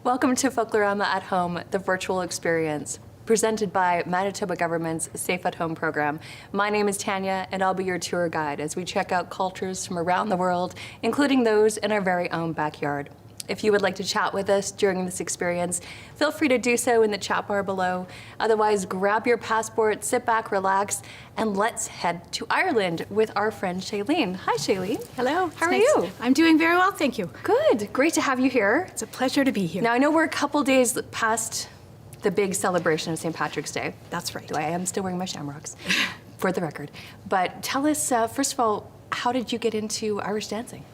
Welcome to Folklorama at Home, the virtual experience, presented by Manitoba Government's Safe at Home program. My name is Tanya, and I'll be your tour guide as we check out cultures from around the world, including those in our very own backyard. If you would like to chat with us during this experience, feel free to do so in the chat bar below. Otherwise, grab your passport, sit back, relax, and let's head to Ireland with our friend Shailene. Hi, Shailene. Hello. How are you? I'm doing very well, thank you. Good. Great to have you here. It's a pleasure to be here. Now, I know we're a couple days past the big celebration of St. Patrick's Day. That's right. I am still wearing my shamrocks, for the record. But tell us, first of all, how did you get into Irish dancing?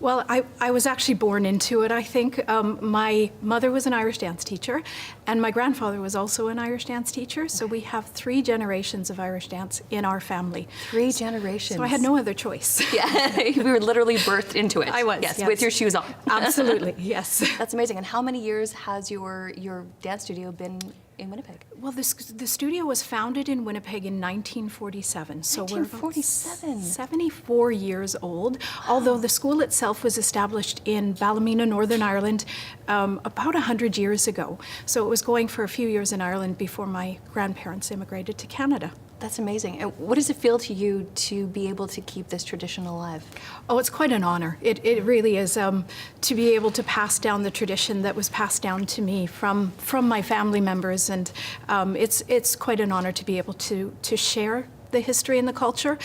Well, I was actually born into it, I think. My mother was an Irish dance teacher, and my grandfather was also an Irish dance teacher, so we have 3 generations of Irish dance in our family. 3 generations. So I had no other choice. Yeah, we were literally birthed into it. I was, yes. yes. With your shoes on. Absolutely, yes. That's amazing. And how many years has your dance studio been in Winnipeg? Well, the studio was founded in Winnipeg in 1947, so we're about 74 years old, although the school itself was established in Ballymena, Northern Ireland, about 100 years ago. So it was going for a few years in Ireland before my grandparents immigrated to Canada. That's amazing. And what does it feel to you to be able to keep this tradition alive? Oh, it's quite an honor. It really is, to be able to pass down the tradition that was passed down to me from my family members, and it's quite an honor to be able to share the history and the culture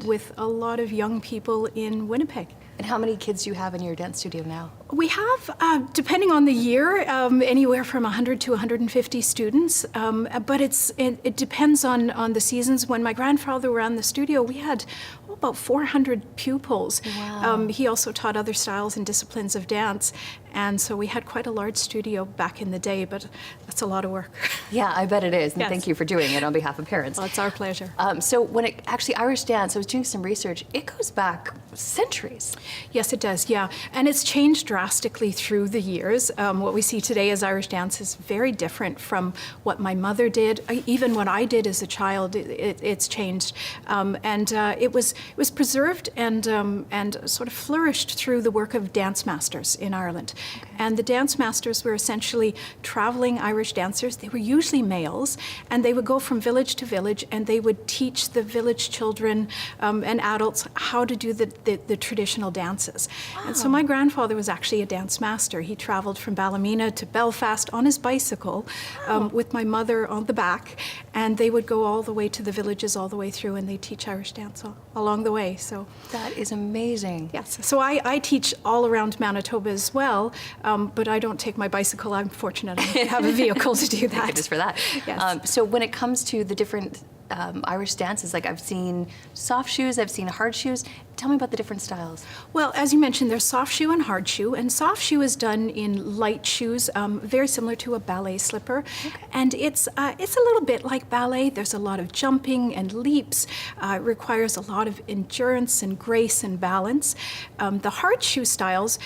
with a lot of young people in Winnipeg. And how many kids do you have in your dance studio now? We have, depending on the year, anywhere from 100 to 150 students, but it depends on the seasons. When my grandfather ran the studio, we had about 400 pupils. Wow. He also taught other styles and disciplines of dance, and so we had quite a large studio back in the day, but that's a lot of work. Yeah, I bet it is, and Yes. thank you for doing it on behalf of parents. Well, it's our pleasure. So when Irish dance, I was doing some research, it goes back centuries. Yes, it does, yeah. And it's changed drastically through the years. What we see today as Irish dance is very different from what my mother did. Even what I did as a child, it's changed. It was preserved and sort of flourished through the work of dance masters in Ireland. Okay. And the dance masters were essentially traveling Irish dancers. They were usually males, and they would go from village to village, and they would teach the village children and adults how to do the traditional dances. Wow. And so my grandfather was actually a dance master. He traveled from Ballymena to Belfast on his bicycle. Wow. With my mother on the back, and they would go all the way to the villages all the way through, and they teach Irish dance along the way. So that is amazing. Yes. So I teach all around Manitoba as well, but I don't take my bicycle. I'm fortunate I have a vehicle to do that. Just for that. Yes. So when it comes to the different Irish dances, like I've seen soft shoes, I've seen hard shoes. Tell me about the different styles. Well, as you mentioned, there's soft shoe and hard shoe, and soft shoe is done in light shoes, very similar to a ballet slipper. Okay. And it's a little bit like ballet. There's a lot of jumping and leaps. It requires a lot of endurance and grace and balance. The hard shoe styles,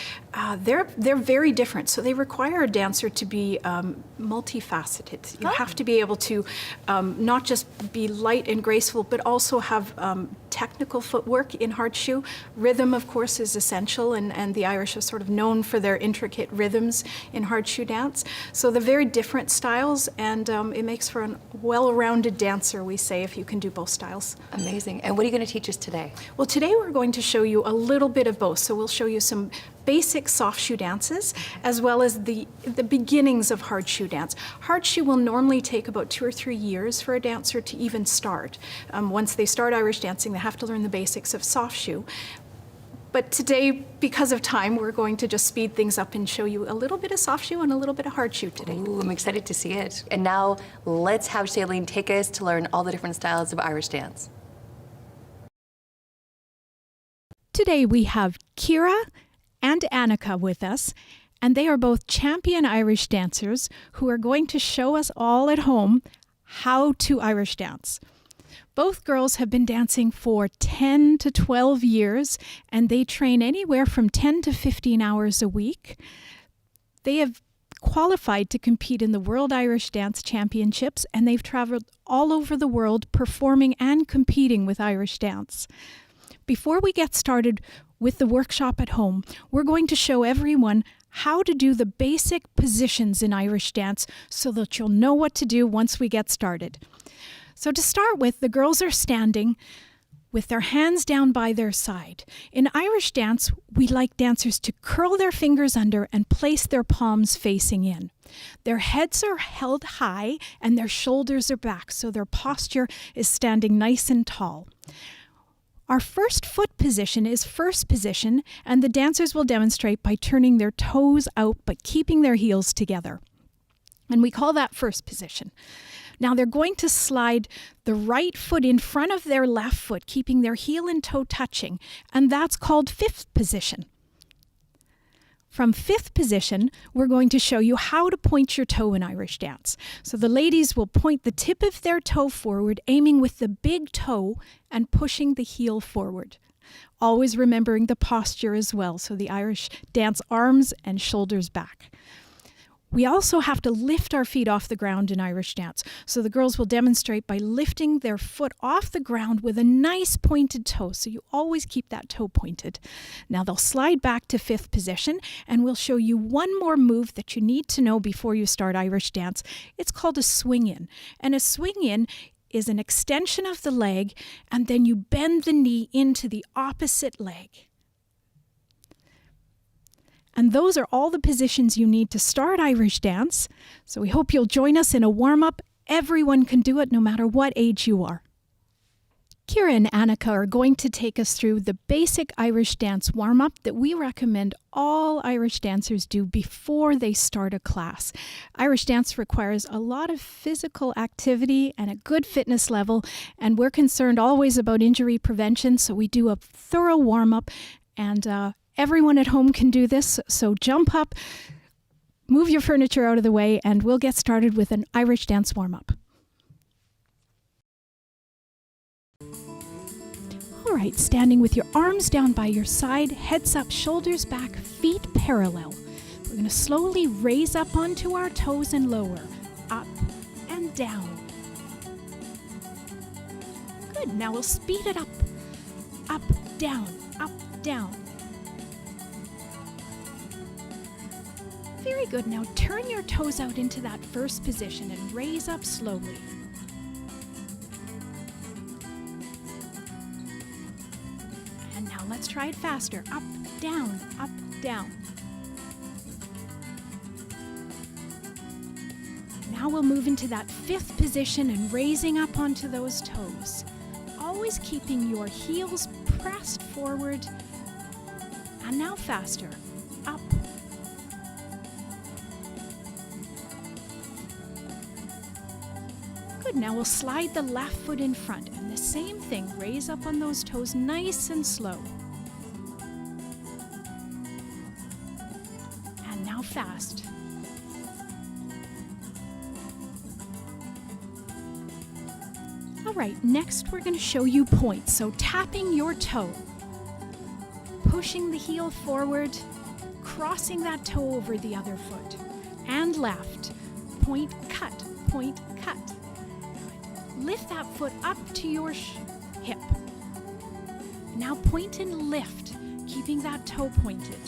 they're very different. So they require a dancer to be multifaceted. You have to be able to not just be light and graceful, but also have technical footwork in hard shoe. Rhythm, of course, is essential, and the Irish are sort of known for their intricate rhythms in hard shoe dance. So they're very different styles, and it makes for a well-rounded dancer, we say, if you can do both styles. Amazing. And what are you going to teach us today? Well, today we're going to show you a little bit of both. So we'll show you some basic soft shoe dances, as well as the beginnings of hard shoe dance. Hard shoe will normally take about 2 or 3 years for a dancer to even start. Once they start Irish dancing, they have to learn the basics of soft shoe. But today, because of time, we're going to just speed things up and show you a little bit of soft shoe and a little bit of hard shoe today. Ooh, I'm excited to see it. And now let's have Shailene take us to learn all the different styles of Irish dance. Today we have Kira and Annika with us, and they are both champion Irish dancers who are going to show us all at home how to Irish dance. Both girls have been dancing for 10 to 12 years, and they train anywhere from 10 to 15 hours a week. They have qualified to compete in the World Irish Dance Championships, and they've traveled all over the world performing and competing with Irish dance. Before we get started with the workshop at home, we're going to show everyone how to do the basic positions in Irish dance so that you'll know what to do once we get started. So to start with, the girls are standing with their hands down by their side. In Irish dance, we like dancers to curl their fingers under and place their palms facing in. Their heads are held high and their shoulders are back, so their posture is standing nice and tall. Our first foot position is first position, and the dancers will demonstrate by turning their toes out but keeping their heels together. And we call that first position. Now they're going to slide the right foot in front of their left foot, keeping their heel and toe touching, and that's called fifth position. From fifth position, we're going to show you how to point your toe in Irish dance. So the ladies will point the tip of their toe forward, aiming with the big toe and pushing the heel forward. Always remembering the posture as well, so the Irish dance arms and shoulders back. We also have to lift our feet off the ground in Irish dance. So the girls will demonstrate by lifting their foot off the ground with a nice pointed toe. So you always keep that toe pointed. Now they'll slide back to fifth position, and we'll show you one more move that you need to know before you start Irish dance. It's called a swing in. And a swing in is an extension of the leg, and then you bend the knee into the opposite leg. And those are all the positions you need to start Irish dance. So we hope you'll join us in a warm-up. Everyone can do it no matter what age you are. Kira and Annika are going to take us through the basic Irish dance warm-up that we recommend all Irish dancers do before they start a class. Irish dance requires a lot of physical activity and a good fitness level, and we're concerned always about injury prevention, so we do a thorough warm-up, and everyone at home can do this, so jump up, move your furniture out of the way, and we'll get started with an Irish dance warm-up. All right, standing with your arms down by your side, heads up, shoulders back, feet parallel. We're going to slowly raise up onto our toes and lower, up and down. Good, now we'll speed it up, down, up, down. Very good. Now turn your toes out into that first position and raise up slowly. And now let's try it faster. Up, down, up, down. Now we'll move into that fifth position and raising up onto those toes. Always keeping your heels pressed forward. And now faster. Up, good. Now we'll slide the left foot in front, and the same thing, raise up on those toes nice and slow. And now fast. All right, next we're going to show you points. So tapping your toe, pushing the heel forward, crossing that toe over the other foot, and left. Point, cut, point, cut. Lift that foot up to your hip. Now point and lift, keeping that toe pointed.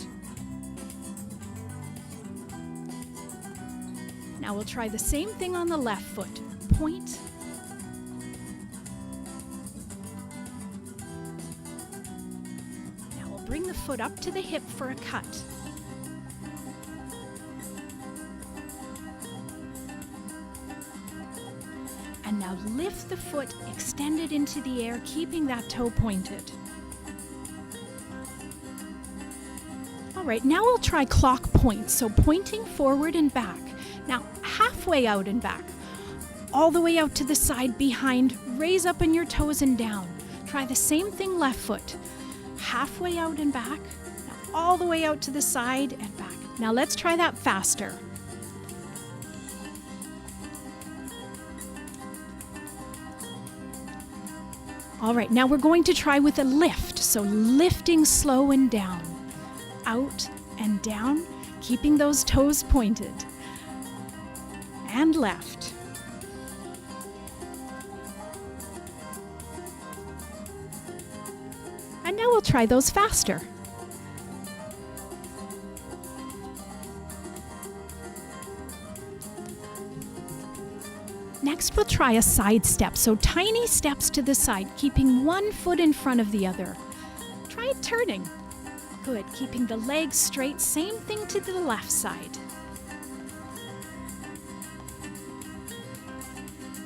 Now we'll try the same thing on the left foot. Point. Now we'll bring the foot up to the hip for a cut. And now lift the foot, extend it into the air, keeping that toe pointed. All right, now we'll try clock points. So pointing forward and back. Now halfway out and back. All the way out to the side behind, raise up on your toes and down. Try the same thing left foot. Halfway out and back. Now all the way out to the side and back. Now let's try that faster. All right, now we're going to try with a lift. So lifting slow and down, out and down, keeping those toes pointed. And left. And now we'll try those faster. Next, we'll try a side step. So tiny steps to the side, keeping one foot in front of the other. Try turning. Good, keeping the legs straight. Same thing to the left side.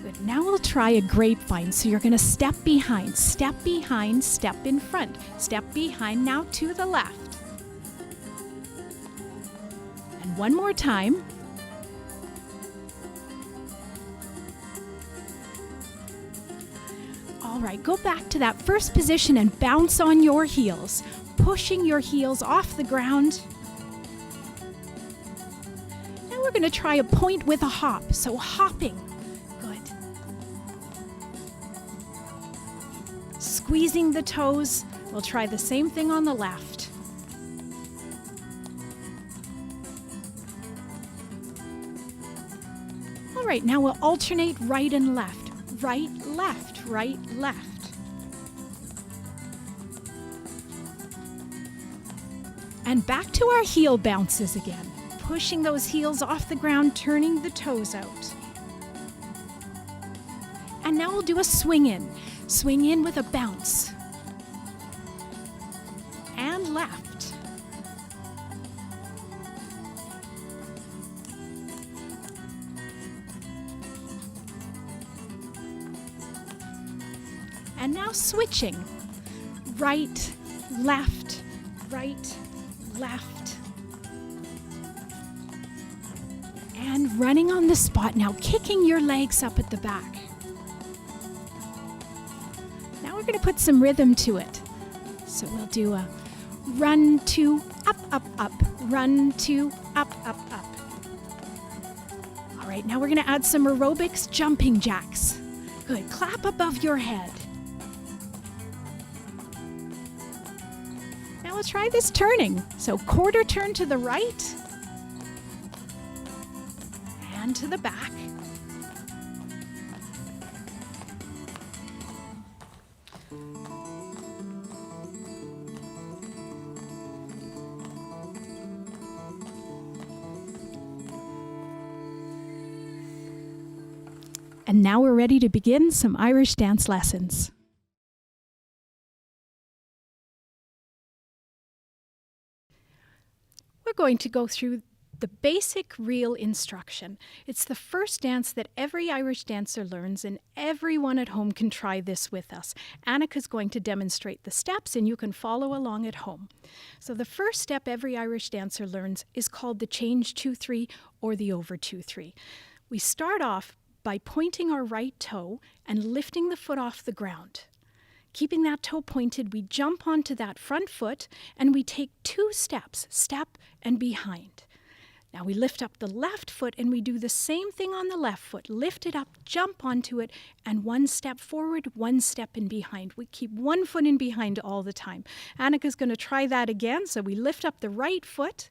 Good, now we'll try a grapevine. So you're gonna step behind, step in front, step behind, now to the left. And one more time. All right, go back to that first position and bounce on your heels, pushing your heels off the ground. Now we're going to try a point with a hop, so hopping. Good. Squeezing the toes. We'll try the same thing on the left. All right, now we'll alternate right and left. Right, left, right, left. And back to our heel bounces again. Pushing those heels off the ground, turning the toes out. And now we'll do a swing in. Swing in with a bounce. And left. And now switching. Right, left, right, left. And running on the spot now, kicking your legs up at the back. Now we're going to put some rhythm to it. So we'll do a run, two, up, up, up. Run, two, up, up, up. All right, now we're going to add some aerobics, jumping jacks. Good, clap above your head. Now let's try this turning. So quarter turn to the right and to the back. And now we're ready to begin some Irish dance lessons. We're going to go through the basic reel instruction. It's the first dance that every Irish dancer learns, and everyone at home can try this with us. Annika's going to demonstrate the steps, and you can follow along at home. So the first step every Irish dancer learns is called the change 2-3 or the over 2-3. We start off by pointing our right toe and lifting the foot off the ground. Keeping that toe pointed, we jump onto that front foot and we take 2 steps, step and behind. Now we lift up the left foot and we do the same thing on the left foot. Lift it up, jump onto it, and 1 step forward, 1 step in behind. We keep 1 foot in behind all the time. Annika's going to try that again. So we lift up the right foot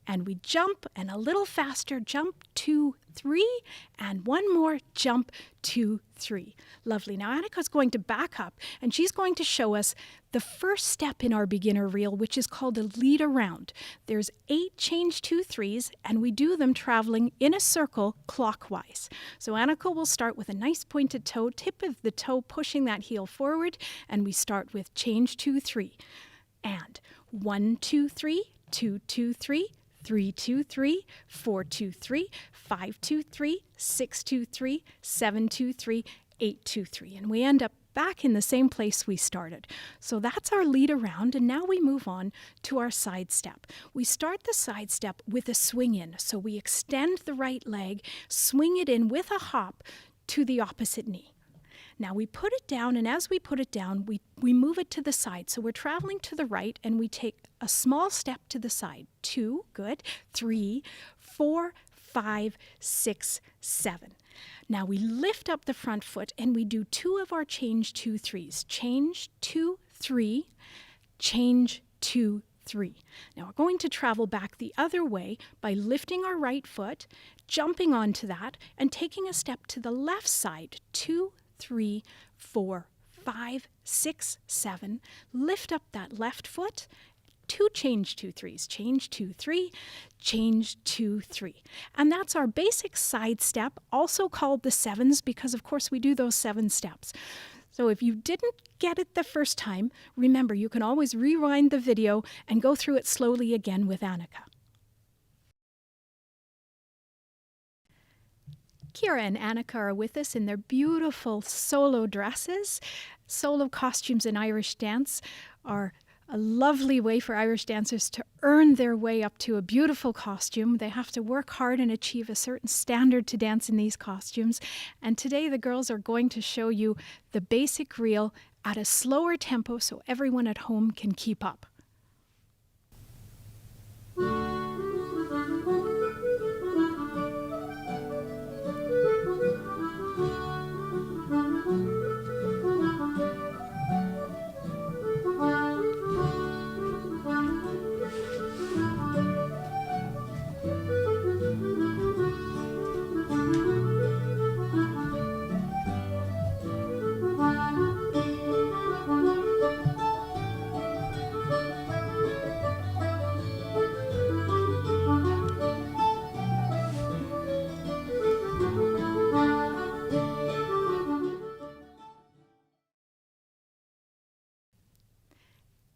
and we jump, and a little faster, jump 2, 3, and 1 more, jump 2, 3. Lovely. Now Annika's going to back up, and she's going to show us the first step in our beginner reel, which is called a lead around. There's 8 change 2-3s, and we do them traveling in a circle clockwise. So Annika will start with a nice pointed toe, tip of the toe pushing that heel forward, and we start with change 2-3. And 1, 2, 3, 2, 2, 3, 3, 2, 3, 4, 2, 3, 5, 2, 3, 6, 2, 3, 7, 2, 3, 8, 2, 3. And we end up back in the same place we started. So that's our lead around, and now we move on to our side step. We start the side step with a swing in. So we extend the right leg, swing it in with a hop to the opposite knee. Now we put it down, and as we put it down, we move it to the side. So we're traveling to the right, and we take a small step to the side. 2, good, 3, 4, 5, 6, 7. Now we lift up the front foot, and we do 2 of our change 2-3s. Change 2-3, change 2-3. Now we're going to travel back the other way by lifting our right foot, jumping onto that, and taking a step to the left side. 2, 3, 4, 5, 6, 7. Lift up that left foot, 2 change 2 3s, change 2 3, change 2 3. And that's our basic side step, also called the sevens, because of course we do those 7 steps. So if you didn't get it the first time, remember you can always rewind the video and go through it slowly again with Annika. Kira and Annika are with us in their beautiful solo dresses. Solo costumes in Irish dance are a lovely way for Irish dancers to earn their way up to a beautiful costume. They have to work hard and achieve a certain standard to dance in these costumes. And today the girls are going to show you the basic reel at a slower tempo so everyone at home can keep up.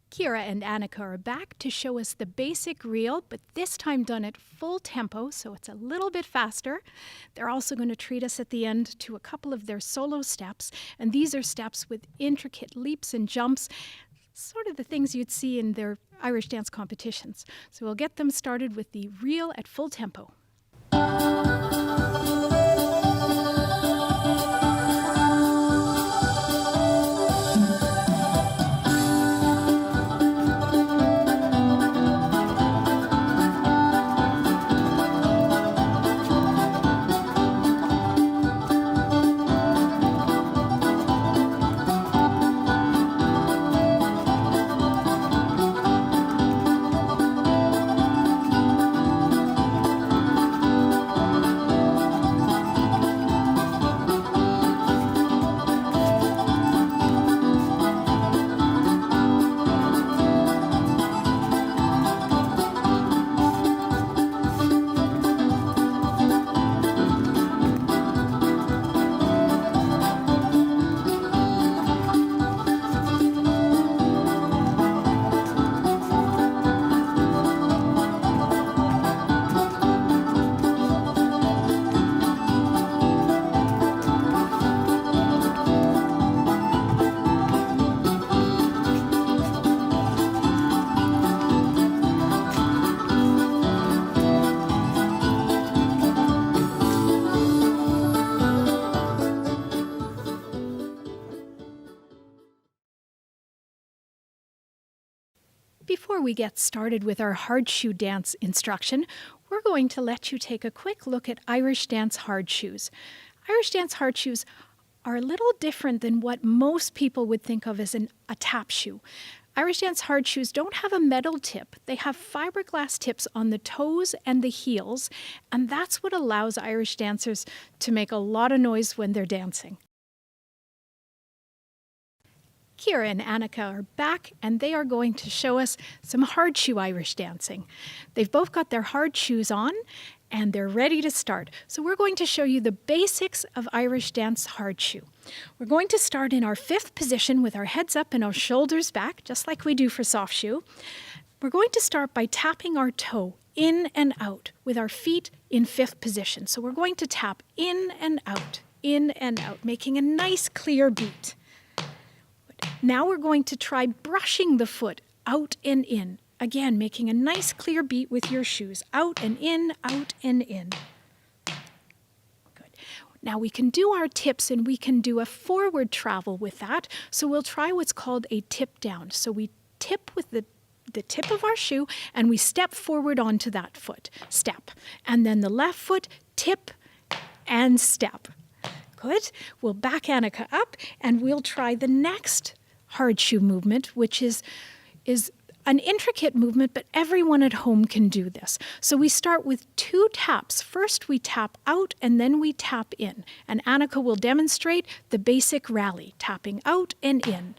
Kira and Annika are back to show us the basic reel, but this time done at full tempo, so it's a little bit faster. They're also going to treat us at the end to a couple of their solo steps, and these are steps with intricate leaps and jumps, sort of the things you'd see in their Irish dance competitions. So we'll get them started with the reel at full tempo. Before we get started with our hard shoe dance instruction, we're going to let you take a quick look at Irish dance hard shoes. Irish dance hard shoes are a little different than what most people would think of as a tap shoe. Irish dance hard shoes don't have a metal tip. They have fiberglass tips on the toes and the heels, and that's what allows Irish dancers to make a lot of noise when they're dancing. Kira and Annika are back, and they are going to show us some hard shoe Irish dancing. They've both got their hard shoes on, and they're ready to start. So we're going to show you the basics of Irish dance hard shoe. We're going to start in our 5th position with our heads up and our shoulders back, just like we do for soft shoe. We're going to start by tapping our toe in and out with our feet in 5th position. So we're going to tap in and out, making a nice clear beat. Now we're going to try brushing the foot out and in. Again, making a nice clear beat with your shoes. Out and in, out and in. Good. Now we can do our tips and we can do a forward travel with that. So we'll try what's called a tip down. So we tip with the tip of our shoe and we step forward onto that foot. Step. And then the left foot, tip and step. Good. We'll back Annika up and we'll try the next hard shoe movement, which is an intricate movement, but everyone at home can do this. So we start with 2 taps. First we tap out and then we tap in. And Annika will demonstrate the basic rally, tapping out and in.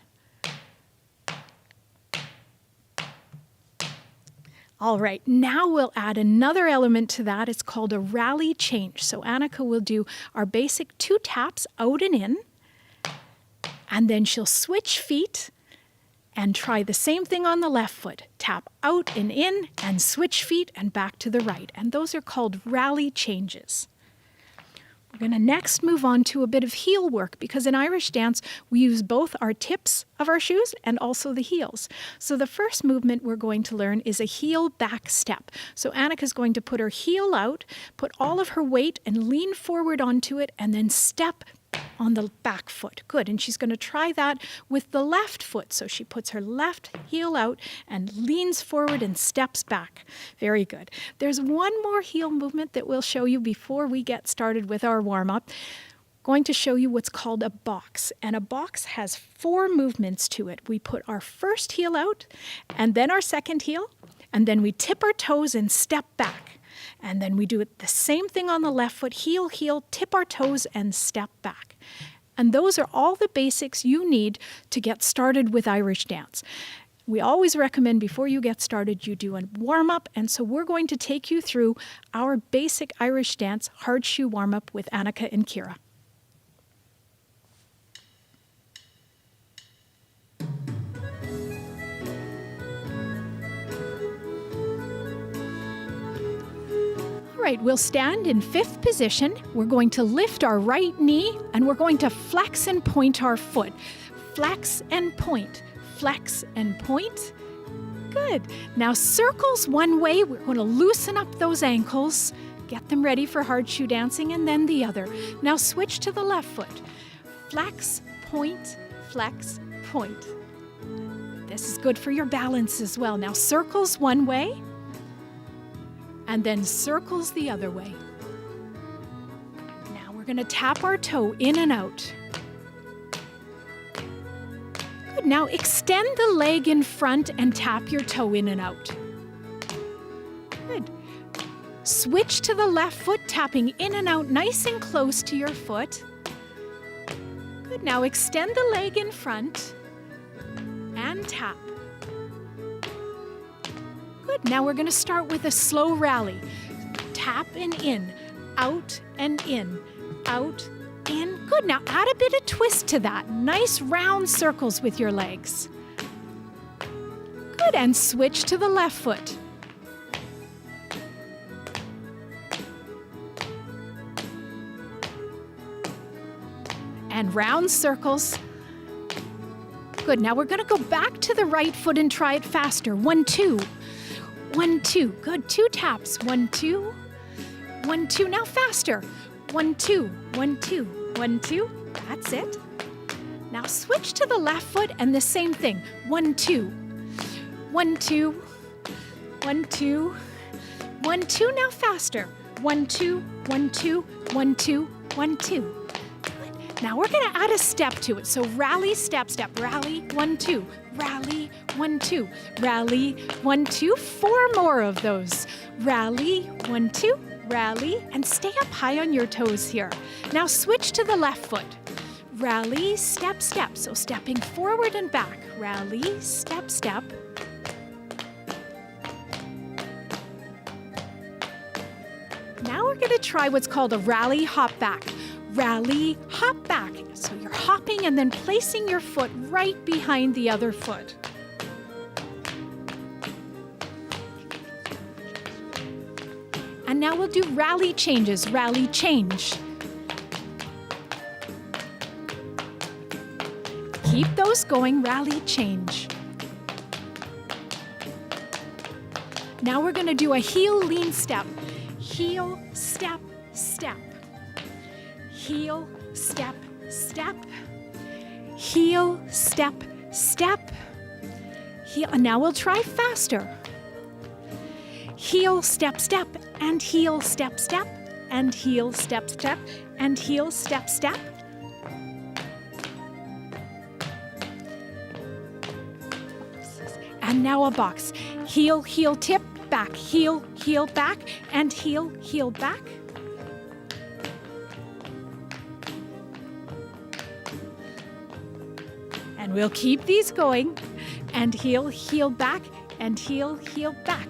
All right, now we'll add another element to that. It's called a rally change. So Annika will do our basic 2 taps out and in, and then she'll switch feet and try the same thing on the left foot. Tap out and in and switch feet and back to the right. And those are called rally changes. We're going to next move on to a bit of heel work because in Irish dance, we use both our tips of our shoes and also the heels. So the first movement we're going to learn is a heel back step. So Annika's going to put her heel out, put all of her weight and lean forward onto it and then step on the back foot. Good. And she's going to try that with the left foot. So she puts her left heel out and leans forward and steps back. Very good. There's one more heel movement that we'll show you before we get started with our warm-up. Going to show you what's called a box. And a box has 4 movements to it. We put our first heel out and then our second heel, and then we tip our toes and step back. And then we do it the same thing on the left foot, heel, heel, tip our toes and step back. And those are all the basics you need to get started with Irish dance. We always recommend before you get started, you do a warm-up. And so we're going to take you through our basic Irish dance hard shoe warm-up with Annika and Kira. All right, we'll stand in 5th position. We're going to lift our right knee and we're going to flex and point our foot. Flex and point, flex and point. Good. Now circles one way. We're going to loosen up those ankles, get them ready for hard shoe dancing, and then the other. Now switch to the left foot. Flex, point, flex, point. This is good for your balance as well. Now circles one way. And then circles the other way. Now we're going to tap our toe in and out. Good. Now extend the leg in front and tap your toe in and out. Good. Switch to the left foot, tapping in and out nice and close to your foot. Good. Now extend the leg in front and tap. Good. Now we're going to start with a slow rally. Tap and in, out and in, out, in. Good. Now add a bit of twist to that. Nice round circles with your legs. Good. And switch to the left foot. And round circles. Good. Now we're going to go back to the right foot and try it faster. 1, 2. 1, 2. Good. 2 taps. 1, 2. 1, 2. Now faster. 1, 2. 1, 2. 1, 2. That's it. Now switch to the left foot and the same thing. 1, 2. 1, 2. 1, 2. 1, 2. Now faster. 1, 2. 1, 2. 1, 2. 1, 2. Now we're going to add a step to it. So rally, step, step, rally, 1, 2, rally, 1, 2, rally, 1, 2. 4 more of those. Rally, 1, 2, rally, and stay up high on your toes here. Now switch to the left foot. Rally, step, step. So stepping forward and back. Rally, step, step. Now we're going to try what's called a rally hop back. Rally, hop back. So you're hopping and then placing your foot right behind the other foot. And now we'll do rally changes. Rally change. Keep those going. Rally change. Now we're going to do a heel lean step. Heel, step, step. Heel, step, step. Heel, step, step. Heel. And now we'll try faster. Heel, step, step, and heel, step, step, and heel, step, step, and heel, step, step. And now a box. Heel, heel, tip, back, heel, heel, back, and heel, heel, back. And we'll keep these going. And heel, heel, back, and heel, heel, back.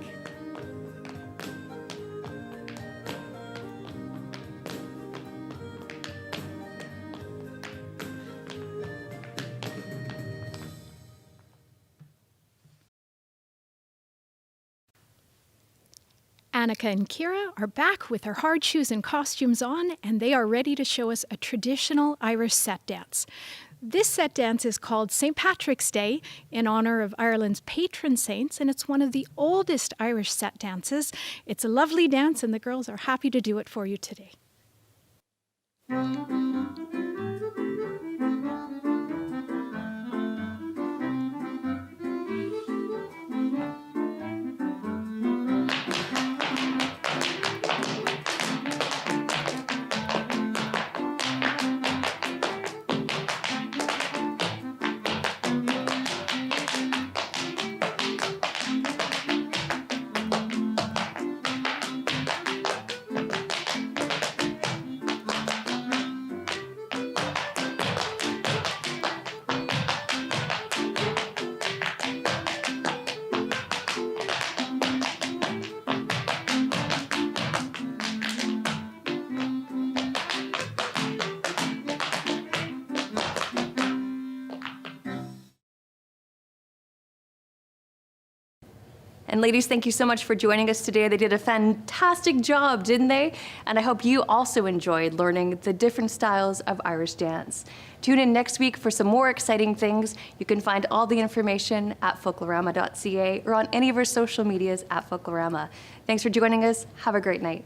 Annika and Kira are back with their hard shoes and costumes on, and they are ready to show us a traditional Irish set dance. This set dance is called St. Patrick's Day in honor of Ireland's patron saints, and it's one of the oldest Irish set dances. It's a lovely dance, and the girls are happy to do it for you today. And ladies, thank you so much for joining us today. They did a fantastic job, didn't they? And I hope you also enjoyed learning the different styles of Irish dance. Tune in next week for some more exciting things. You can find all the information at folklorama.ca or on any of our social medias at Folklorama. Thanks for joining us. Have a great night.